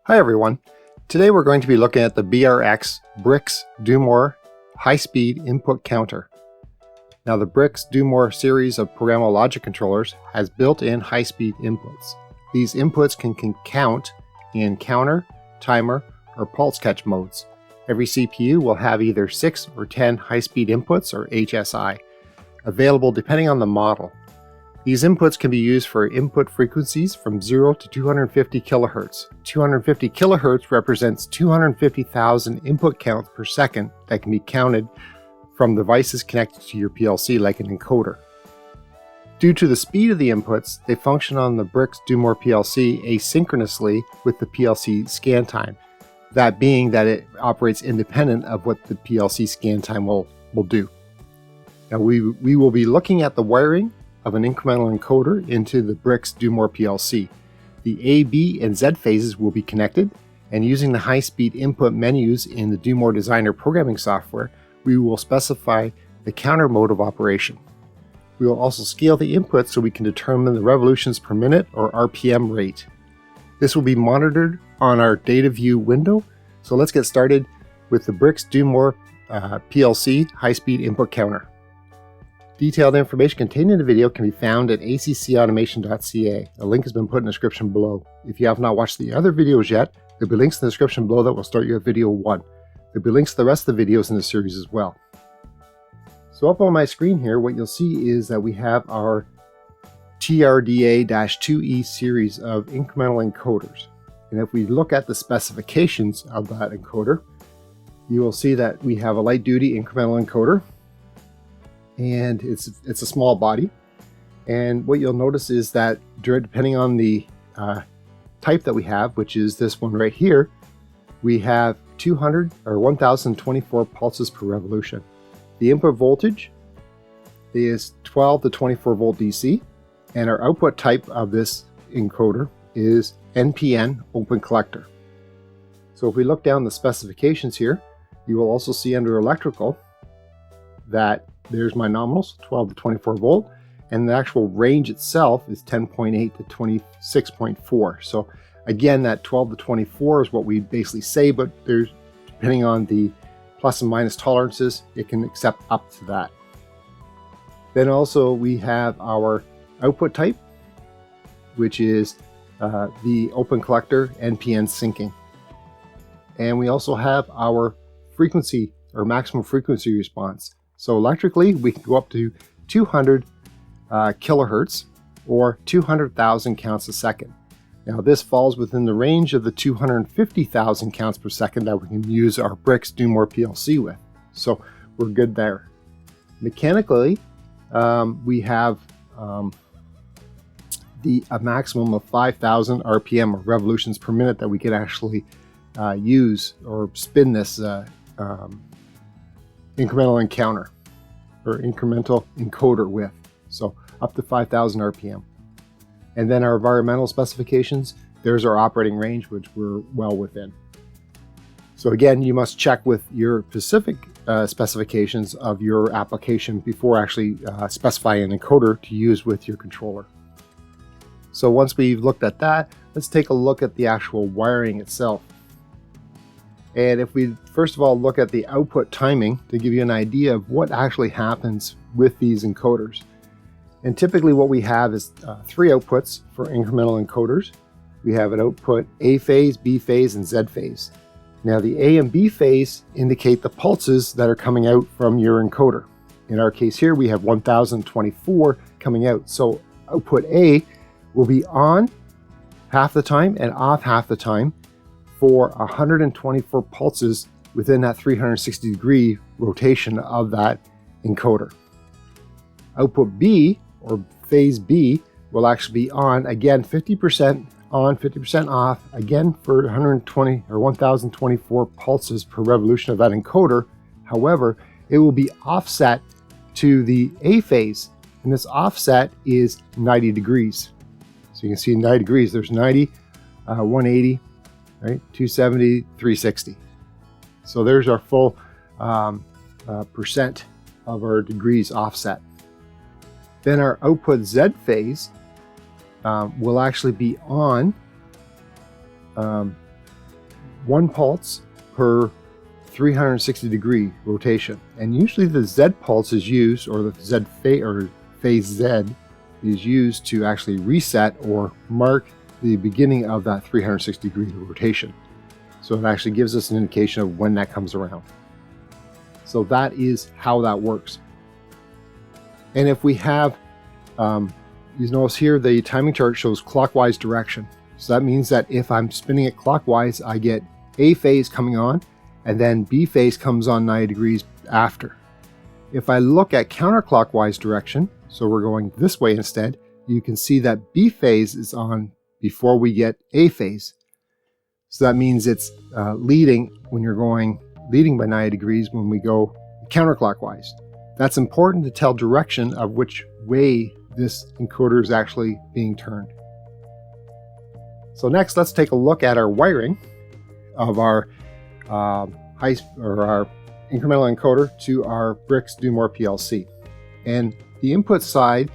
Hi everyone. Today we're going to be looking at the BRX Do-More high-speed input counter. Now the BRX Do-More series of programmable logic controllers has built-in high-speed inputs. These inputs can count in counter, timer, or pulse catch modes. Every CPU will have either 6 or 10 high-speed inputs, or HSI, available depending on the model. These inputs can be used for input frequencies from 0 to 250 kHz. 250 kHz represents 250,000 input counts per second that can be counted from devices connected to your PLC like an encoder. Due to the speed of the inputs, they function on the BRX Do-More PLC asynchronously with the PLC scan time. That being that it operates independent of what the PLC scan time will do. Now we will be looking at the wiring of an incremental encoder into the BRX Do-More PLC. The A, B, and Z phases will be connected, and using the high-speed input menus in the Do-More Designer programming software, we will specify the counter mode of operation. We will also scale the input so we can determine the revolutions per minute, or RPM rate. This will be monitored on our data view window, so let's get started with the BRX Do-More PLC high-speed input counter. Detailed information contained in the video can be found at accautomation.ca. A link has been put in the description below. If you have not watched the other videos yet, there'll be links in the description below that will start you at video 1. There'll be links to the rest of the videos in the series as well. So up on my screen here, what you'll see is that we have our TRDA-2E series of incremental encoders. And if we look at the specifications of that encoder, you will see that we have a light-duty incremental encoder, and it's a small body. And what you'll notice is that depending on the type that we have, which is this one right here, we have 200 or 1024 pulses per revolution. The input voltage is 12 to 24 volt DC, and our output type of this encoder is NPN open collector. So if we look down the specifications here, you will also see under electrical that there's my nominals, 12 to 24 volt, and the actual range itself is 10.8 to 26.4. So again, that 12 to 24 is what we basically say, but there's, depending on the plus and minus tolerances, it can accept up to that. Then also we have our output type, which is the open collector NPN syncing. And we also have our frequency or maximum frequency response. So electrically, we can go up to 200 kilohertz or 200,000 counts a second. Now this falls within the range of the 250,000 counts per second that we can use our BRX Do-More PLC with. So we're good there. Mechanically, we have a maximum of 5,000 RPM or revolutions per minute that we can actually use or spin this incremental encoder or incremental encoder with. So up to 5,000 RPM. And then our environmental specifications, there's our operating range, which we're well within. So again, you must check with your specific specifications of your application before actually specifying an encoder to use with your controller. So once we've looked at that, let's take a look at the actual wiring itself. And if we first of all look at the output timing to give you an idea of what actually happens with these encoders. And typically what we have is 3 outputs for incremental encoders. We have an output A phase, B phase, and Z phase. Now the A and B phase indicate the pulses that are coming out from your encoder. In our case here, we have 1024 coming out. So output A will be on half the time and off half the time for 124 pulses within that 360 degree rotation of that encoder. Output B, or phase B, will actually be on, again, 50% on, 50% off, again for 120 or 1024 pulses per revolution of that encoder. However, it will be offset to the A phase, and this offset is 90 degrees. So you can see 90 degrees, there's 90, 180, right, 270, 360. So there's our full percent of our degrees offset. Then our output Z phase will actually be on 1 pulse per 360-degree rotation. And usually the Z pulse is used, or the Z phase Z is used to actually reset or mark the beginning of that 360-degree rotation. So it actually gives us an indication of when that comes around. So that is how that works. And if we have, you notice here the timing chart shows clockwise direction. So that means that if I'm spinning it clockwise, I get A phase coming on, and then B phase comes on 90 degrees after. If I look at counterclockwise direction, so we're going this way instead, you can see that B phase is on before we get A phase. So that means it's leading when you're leading by 90 degrees when we go counterclockwise. That's important to tell direction of which way this encoder is actually being turned. So next, let's take a look at our wiring of our our incremental encoder to our BRX Do-More PLC. And the input side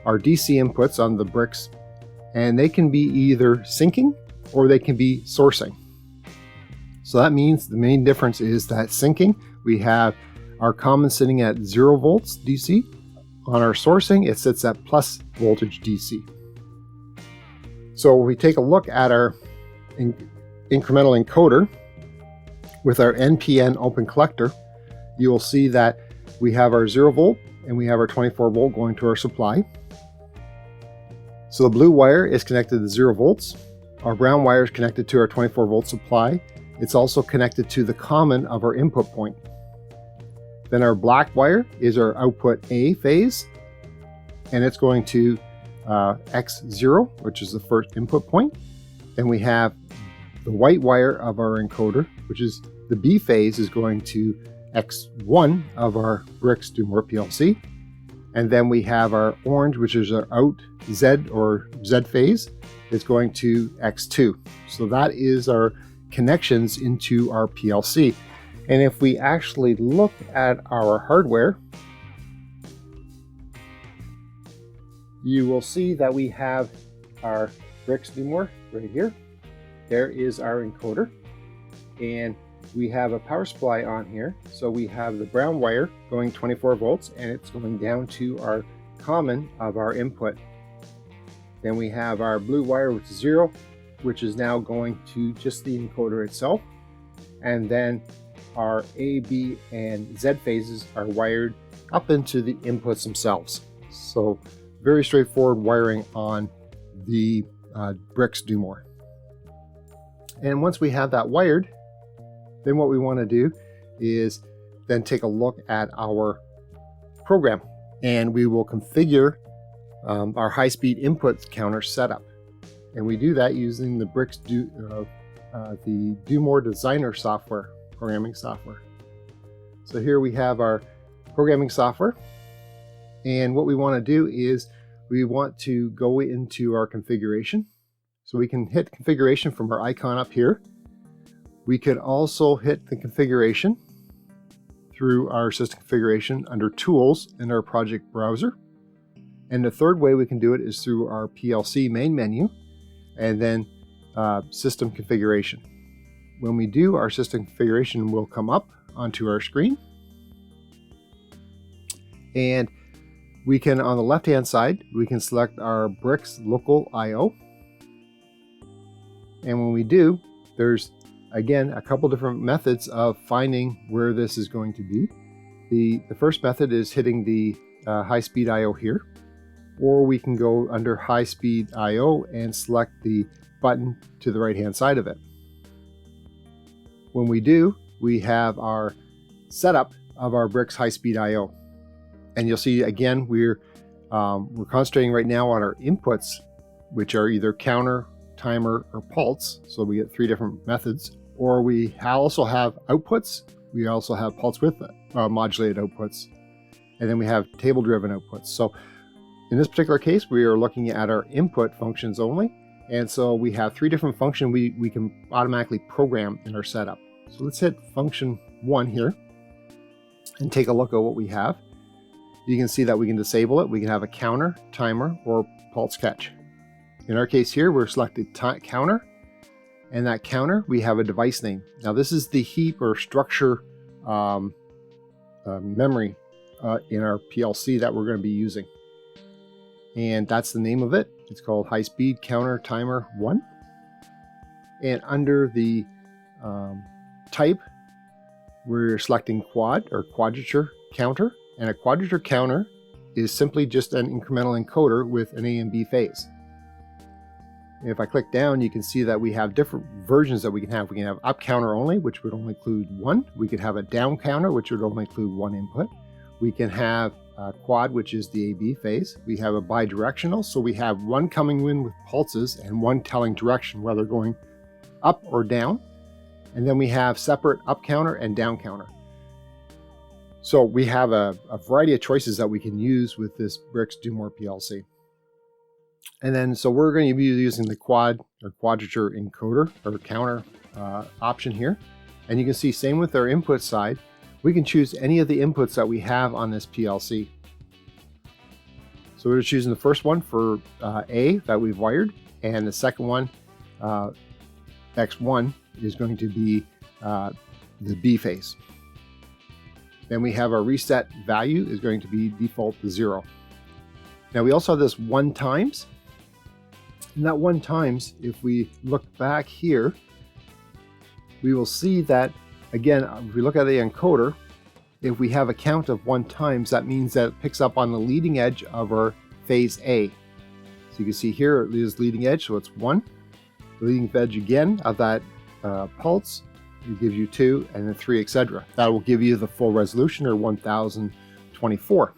are DC inputs on the BRX, and they can be either syncing or they can be sourcing. So that means the main difference is that syncing, we have our common sitting at 0 volts DC. On our sourcing, it sits at plus voltage DC. So when we take a look at our incremental encoder with our NPN open collector, you will see that we have our 0 volt and we have our 24 volt going to our supply. So the blue wire is connected to 0 volts. Our brown wire is connected to our 24 volt supply. It's also connected to the common of our input point. Then our black wire is our output A phase, and it's going to X0, which is the first input point. Then we have the white wire of our encoder, which is the B phase, is going to X1 of our BRX Do-More PLC. And then we have our orange, which is our out Z or Z phase, is going to X2. So that is our connections into our PLC. And if we actually look at our hardware, you will see that we have our BRX Do-More right here. There is our encoder, and we have a power supply on here. So we have the brown wire going 24 volts, and it's going down to our common of our input. Then we have our blue wire, which is 0, which is now going to just the encoder itself. And then our A, B, and Z phases are wired up into the inputs themselves. So very straightforward wiring on the BRX Do-More. And once we have that wired, then what we want to do is then take a look at our program, and we will configure our high-speed input counter setup. And we do that using the BRX the Do-More Designer software, programming software. So here we have our programming software, and what we want to do is we want to go into our configuration. So we can hit configuration from our icon up here. We could also hit the configuration through our system configuration under tools in our project browser. And the third way we can do it is through our PLC main menu and then system configuration. When we do, our system configuration will come up onto our screen. And we can, on the left hand side, we can select our BRX local IO. And when we do, there's again a couple different methods of finding where this is going to be. The first method is hitting the high-speed IO here, or we can go under high-speed IO and select the button to the right-hand side of it. When we do, we have our setup of our BRX high-speed IO, and you'll see again we're concentrating right now on our inputs, which are either counter, timer, or pulse. So we get 3 different methods. Or we also have outputs. We also have pulse width modulated outputs, and then we have table driven outputs. So in this particular case, we are looking at our input functions only, and so we have 3 different functions we can automatically program in our setup. So let's hit function 1 here and take a look at what we have. You can see that we can disable it. We can have a counter, timer, or pulse catch. In our case here, we're selected counter, And that counter, we have a device name. Now this is the heap or structure memory in our PLC that we're going to be using. And that's the name of it. It's called High Speed Counter Timer 1. And under the type, we're selecting quad or quadrature counter. And a quadrature counter is simply just an incremental encoder with an A and B phase. If I click down, you can see that we have different versions that we can have. We can have up counter only, which would only include 1. We could have a down counter, which would only include 1 input. We can have a quad, which is the AB phase. We have a bidirectional, so we have 1 coming in with pulses and 1 telling direction, whether going up or down. And then we have separate up counter and down counter. So we have a variety of choices that we can use with this BRX Do-More PLC. And then, so we're going to be using the quad or quadrature encoder or counter option here. And you can see, same with our input side, we can choose any of the inputs that we have on this PLC. So we're choosing the first one for A that we've wired, and the second one, X1, is going to be the B phase. Then we have our reset value is going to be default to 0. Now we also have this 1 times. And that 1 times, if we look back here, we will see that, again, if we look at the encoder, if we have a count of 1 times, that means that it picks up on the leading edge of our phase A. So you can see here it is leading edge, so it's 1. The leading edge again of that pulse, it gives you 2, and then 3, etc. That will give you the full resolution, or 1024.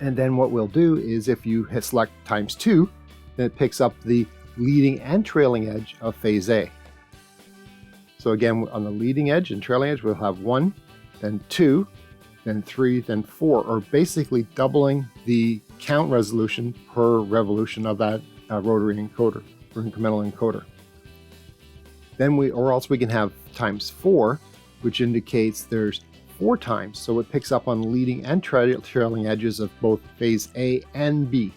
And then what we'll do is, if you hit select times 2, then it picks up the leading and trailing edge of phase A. So again, on the leading edge and trailing edge, we'll have 1, then 2, then 3, then 4, or basically doubling the count resolution per revolution of that rotary encoder or incremental encoder. Then or else we can have times 4, which indicates there's 4 times, so it picks up on leading and trailing edges of both phase A and B.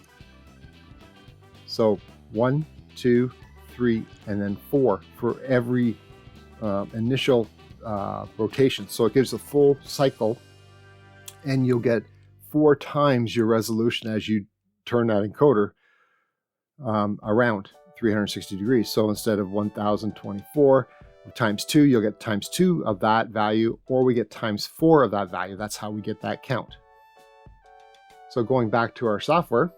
So 1, 2, 3, and then 4 for every initial rotation. So it gives a full cycle, and you'll get 4 times your resolution as you turn that encoder around 360 degrees. So instead of 1024 times 2, you'll get times 2 of that value, or we get times 4 of that value. That's how we get that count. So going back to our software,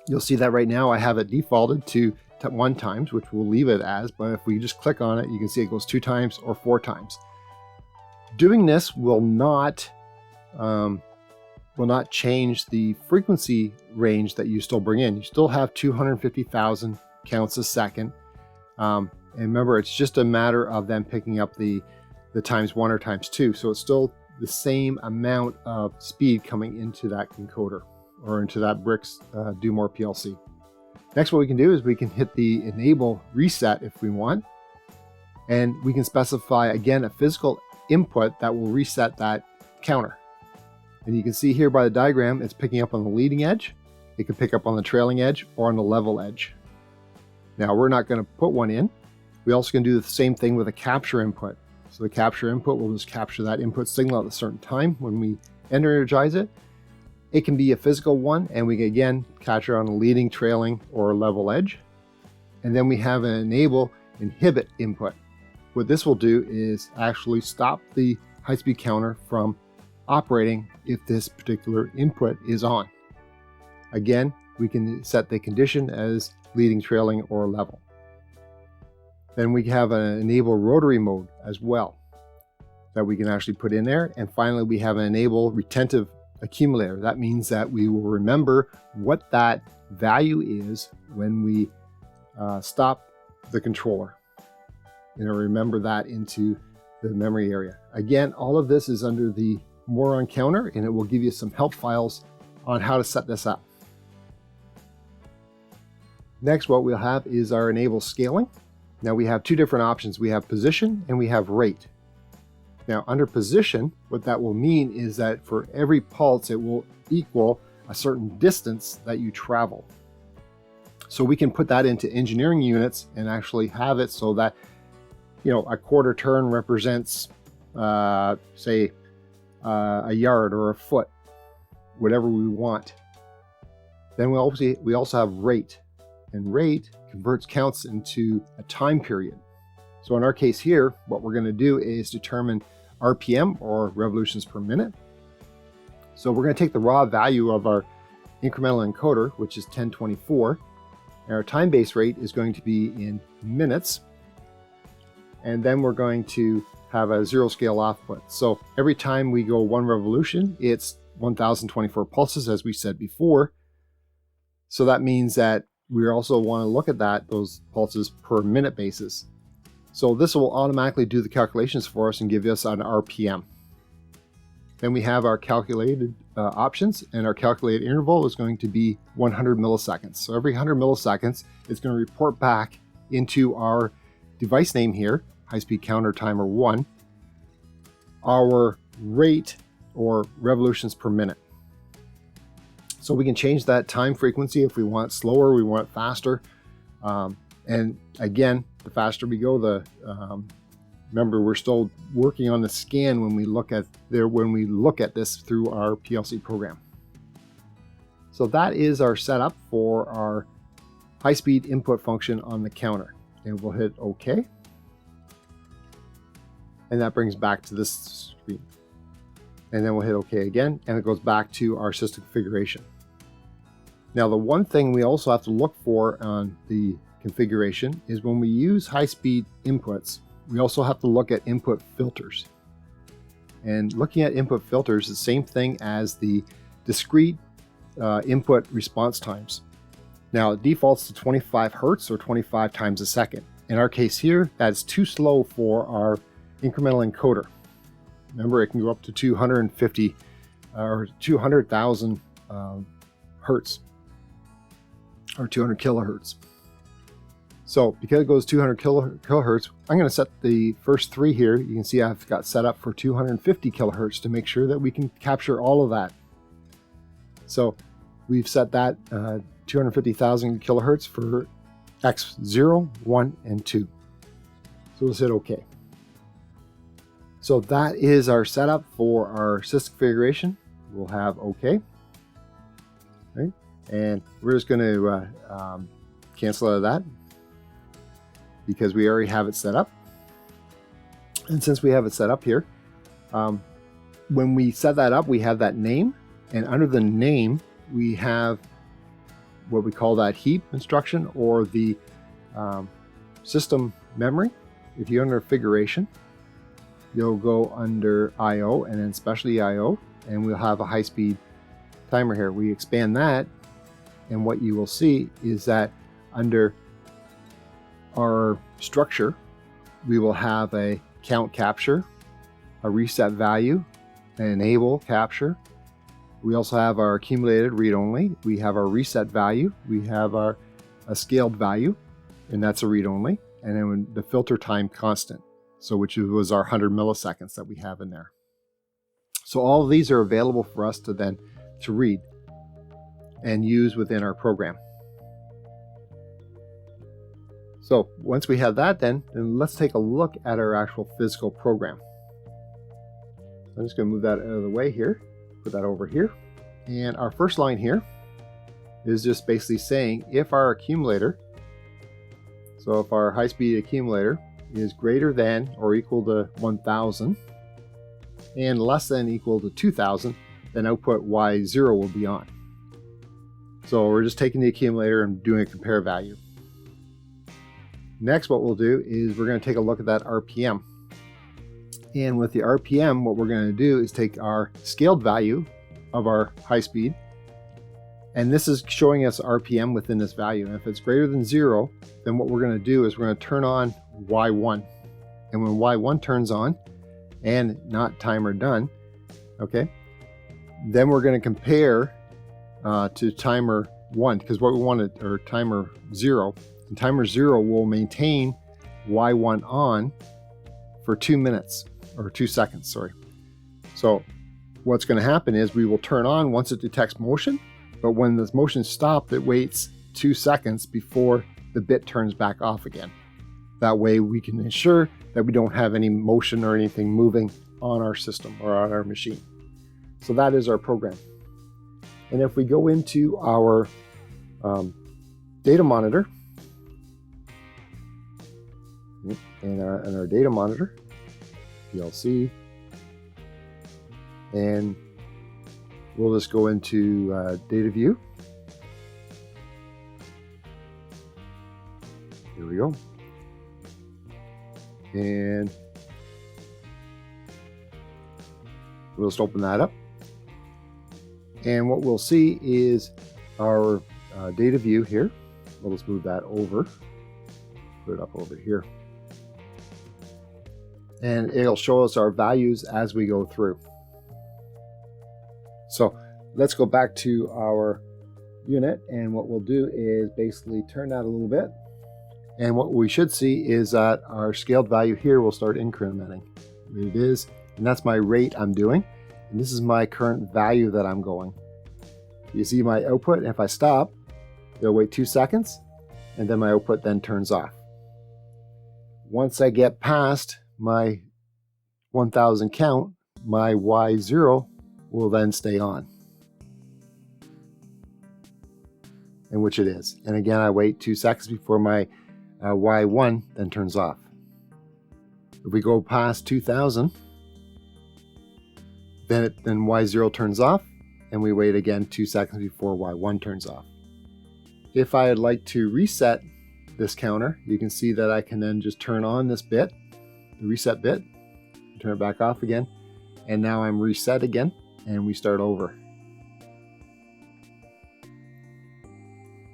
you'll see that right now I have it defaulted to 1 times, which we'll leave it as, but if we just click on it, you can see it goes 2 times or 4 times. Doing this will not change the frequency range that you still bring in. You still have 250,000 counts a second. And remember, it's just a matter of them picking up the times 1 or times 2. So it's still the same amount of speed coming into that encoder or into that BRX Do-More PLC. Next, what we can do is we can hit the enable reset if we want. And we can specify, again, a physical input that will reset that counter. And you can see here by the diagram, it's picking up on the leading edge. It can pick up on the trailing edge or on the level edge. Now, we're not going to put one in. We also can do the same thing with a capture input. So the capture input will just capture that input signal at a certain time when we energize it. It can be a physical one, and we can again capture on a leading, trailing, or level edge. And then we have an enable inhibit input. What this will do is actually stop the high-speed counter from operating if this particular input is on. Again, we can set the condition as leading, trailing, or level. Then we have an enable rotary mode as well that we can actually put in there. And finally, we have an enable retentive accumulator. That means that we will remember what that value is when we stop the controller. Remember that into the memory area. Again, all of this is under the More on Counter, and it will give you some help files on how to set this up. Next, what we'll have is our enable scaling. Now we have 2 different options. We have position and we have rate. Now under position, what that will mean is that for every pulse, it will equal a certain distance that you travel. So we can put that into engineering units and actually have it so that, a quarter turn represents, say, a yard or a foot, whatever we want. Then we also have rate, and rate converts counts into a time period. So in our case here, what we're going to do is determine RPM, or revolutions per minute. So we're going to take the raw value of our incremental encoder, which is 1024, and our time base rate is going to be in minutes. And then we're going to have a 0 scale output. So every time we go 1 revolution, it's 1024 pulses, as we said before. So that means that we also want to look at those pulses per minute basis. So this will automatically do the calculations for us and give us an RPM. Then we have our calculated options, and our calculated interval is going to be 100 milliseconds. So every 100 milliseconds, it's going to report back into our device name here, high-speed counter timer 1, our rate, or revolutions per minute. So we can change that time frequency if we want it slower, we want it faster. And again, the faster we go, remember, we're still working on the scan when we look at this through our PLC program. So that is our setup for our high-speed input function on the counter. And we'll hit OK. And that brings back to this screen. And then we'll hit OK again, and it goes back to our system configuration. Now, the one thing we also have to look for on the configuration is when we use high-speed inputs, we also have to look at input filters. And looking at input filters is the same thing as the discrete input response times. Now, it defaults to 25 Hertz or 25 times a second. In our case here, that's too slow for our incremental encoder. Remember, it can go up to 250 or 200,000 Hertz or 200 kilohertz. So because it goes 200 kilohertz, I'm going to set the first 3 here. You can see I've got set up for 250 kilohertz to make sure that we can capture all of that. So we've set that 250,000 kilohertz for X0, 1, and 2. So we'll hit OK. So that is our setup for our system configuration. We'll have OK. Right? And we're just going to cancel out of that, because we already have it set up. And since we have it set up here, when we set that up, we have that name, and under the name, we have what we call that heap instruction, or the system memory. If you're under configuration, you'll go under IO and then specialty IO, and we'll have a high-speed timer here. We expand that, and what you will see is that under our structure, we will have a count capture, a reset value, an enable capture. We also have our accumulated read-only. We have our reset value. We have a scaled value, and that's a read-only. And then the filter time constant, so which was our 100 milliseconds that we have in there. So all of these are available for us to read and use within our program. So once we have that, then let's take a look at our actual physical program. I'm just going to move that out of the way here, put that over here. And our first line here is just basically saying if our accumulator, so if our high-speed accumulator is greater than or equal to 1000 and less than equal to 2000, then output Y0 will be on. So we're just taking the accumulator and doing a compare value. Next, what we'll do is we're going to take a look at that RPM. And with the RPM, what we're going to do is take our scaled value of our high speed, and this is showing us RPM within this value. And if it's greater than 0, then what we're going to do is we're going to turn on Y1. And when Y1 turns on, and not timer done, okay, then we're going to compare to timer 1, because what we wanted, or timer 0, and timer 0 will maintain Y1 on for 2 minutes, or 2 seconds, sorry. So what's going to happen is we will turn on once it detects motion, but when this motion stops, it waits 2 seconds before the bit turns back off again. That way we can ensure that we don't have any motion or anything moving on our system or on our machine. So that is our program. And if we go into our data monitor, and our data monitor, PLC, and we'll just go into data view. Here we go. And we'll just open that up. And what we'll see is our data view here. We'll just move that over, put it up over here. And it'll show us our values as we go through. So let's go back to our unit, and what we'll do is basically turn that a little bit. And what we should see is that our scaled value here will start incrementing. It is, and that's my rate I'm doing. And this is my current value that I'm going. You see my output, and if I stop, it'll wait 2 seconds, and then my output then turns off. Once I get past my 1000 count, my Y0 will then stay on. And which it is. And again, I wait 2 seconds before my Y1 then turns off. If we go past 2000, then Y0 turns off, and we wait again 2 seconds before Y1 turns off. If I'd like to reset this counter, you can see that I can then just turn on this bit, the reset bit, turn it back off again, and now I'm reset again, and we start over.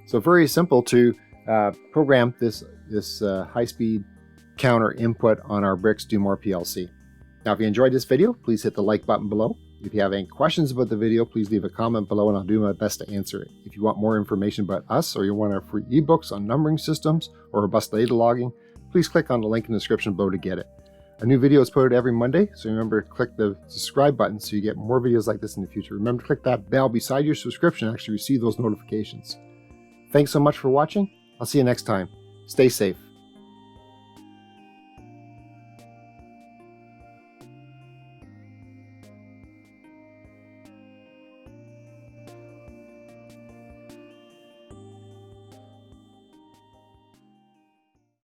So very simple to program this high-speed counter input on our BRX Do-More PLC. Now, if you enjoyed this video, please hit the like button below. If you have any questions about the video, please leave a comment below and I'll do my best to answer it. If you want more information about us, or you want our free ebooks on numbering systems or robust data logging, please click on the link in the description below to get it. A new video is posted every Monday, so remember to click the subscribe button so you get more videos like this in the future. Remember to click that bell beside your subscription to actually receive those notifications. Thanks so much for watching. I'll see you next time. Stay safe.